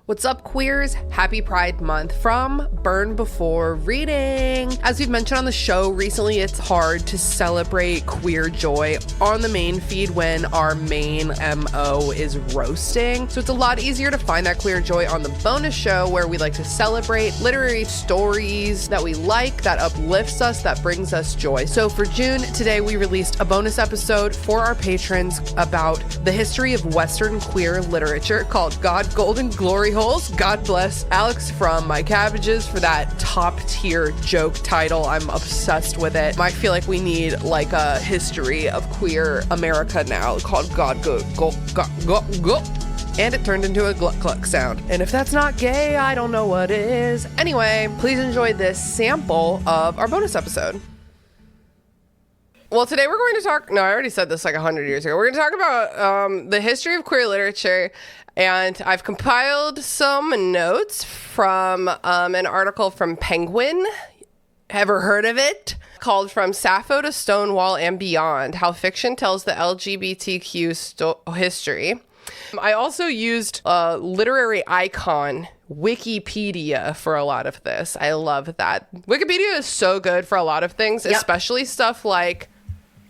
What's up, queers? Happy Pride Month from Burn Before Reading. As we've mentioned on the show recently, it's hard to celebrate queer joy on the main feed when our main MO is roasting. So it's a lot easier to find that queer joy on the bonus show, where we like to celebrate literary stories that we like, that uplifts us, that brings us joy. So for June, today we released a bonus episode for our patrons about the history of Western queer literature called God, Gold, and Gloryholes. God bless Alex from My Cabbages for that top tier joke title. I'm obsessed with it. Might feel like we need like a history of queer America now called God, Go. And it turned into a gluck cluck sound. And if that's not gay, I don't know what is. Anyway, please enjoy this sample of our bonus episode. Well, today we're going to talk, I already said this like 100 years ago. We're going to talk about the history of queer literature. And I've compiled some notes from an article from Penguin. Ever heard of it? Called From Sappho to Stonewall and Beyond, How Fiction Tells the LGBTQ History. I also used literary icon Wikipedia for a lot of this. I love that. Wikipedia is so good for a lot of things, especially stuff like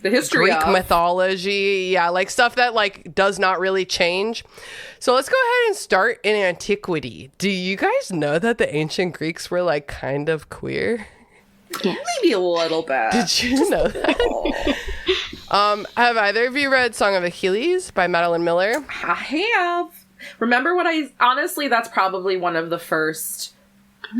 the history Greek of mythology. Yeah, like stuff that like does not really change. So let's go ahead and start in antiquity. Do you guys know that the ancient Greeks were like kind of queer? Yeah. Maybe a little bit. Did you know that? Have either of you read Song of Achilles by Madeline Miller? I have. Remember honestly, that's probably one of the first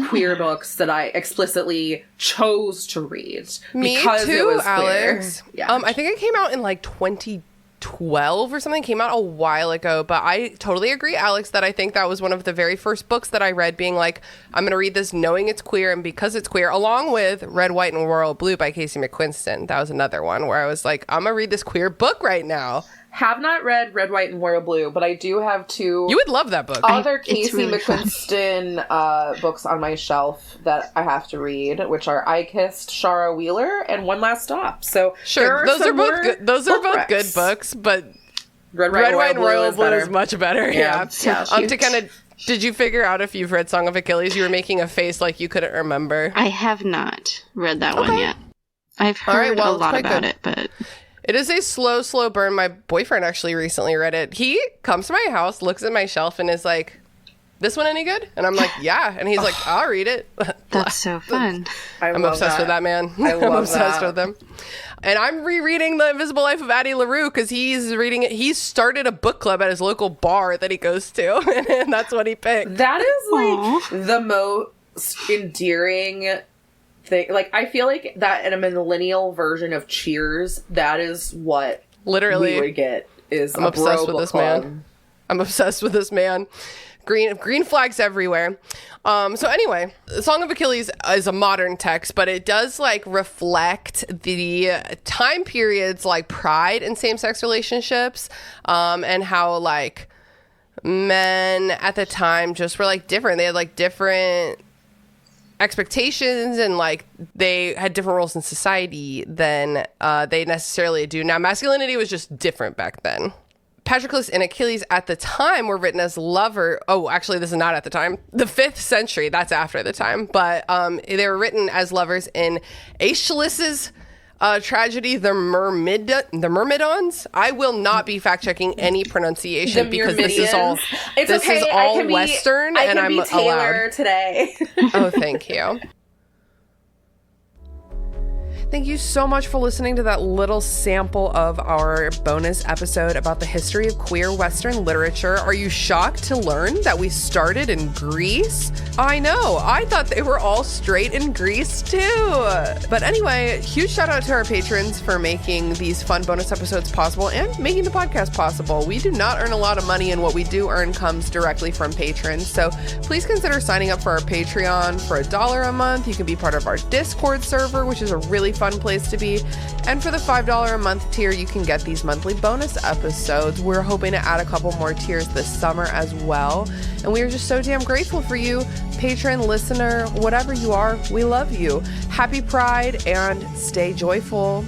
queer books that I explicitly chose to read. Me because too, it was Alex. Queer. Yeah. I think it came out in like 2012 or something. It came out a while ago, but I totally agree, Alex, that I think that was one of the very first books that I read being like, I'm going to read this knowing it's queer and because it's queer, along with Red, White, and Royal Blue by Casey McQuiston. That was another one where I was like, I'm going to read this queer book right now. Have not read Red, White, and Royal Blue, but I do have two. You would love that book. Other Casey really McQuiston books on my shelf that I have to read, which are I Kissed Shara Wheeler and One Last Stop. So sure, those are both good. Those are both good books, but Red, White, and Royal Blue is much better. Yeah. To kind of. Did you figure out if you've read Song of Achilles? You were making a face like you couldn't remember. I have not read that one yet. I've heard a lot about it, but it is a slow burn. My boyfriend actually recently read it. He comes to my house, looks at my shelf, and is like, "This one any good?" And I'm like, "Yeah." And he's like, "I'll read it." That's so fun. I'm obsessed with that man. I'm obsessed with him. And I'm rereading The Invisible Life of Addie LaRue because he's reading it. He started a book club at his local bar that he goes to, and that's what he picked. That is like the most endearing thing. Like, I feel like that in a millennial version of Cheers, that is what literally we would get. I'm obsessed with this man. I'm obsessed with this man. Green flags everywhere. So anyway, Song of Achilles is a modern text, but it does like reflect the time periods like pride in same-sex relationships, and how like men at the time just were like different. They had like different expectations and like they had different roles in society than they necessarily do now. Masculinity was just different back then. Patroclus and Achilles at the time were written as lover. Oh, actually, this is not at the time. The 5th century, that's after the time. But they were written as lovers in Aeschylus's tragedy, The Myrmidons. I will not be fact-checking any pronunciation because this is all Western, and I'm allowed today. Oh, thank you. Thank you so much for listening to that little sample of our bonus episode about the history of queer Western literature. Are you shocked to learn that we started in Greece? I know, I thought they were all straight in Greece too. But anyway, huge shout out to our patrons for making these fun bonus episodes possible and making the podcast possible. We do not earn a lot of money, and what we do earn comes directly from patrons. So please consider signing up for our Patreon for $1 a month. You can be part of our Discord server, which is a really fun place to be. And for the $5 a month tier, you can get these monthly bonus episodes. We're hoping to add a couple more tiers this summer as well. And we are just so damn grateful for you, patron, listener, whatever you are. We love you. Happy Pride and stay joyful.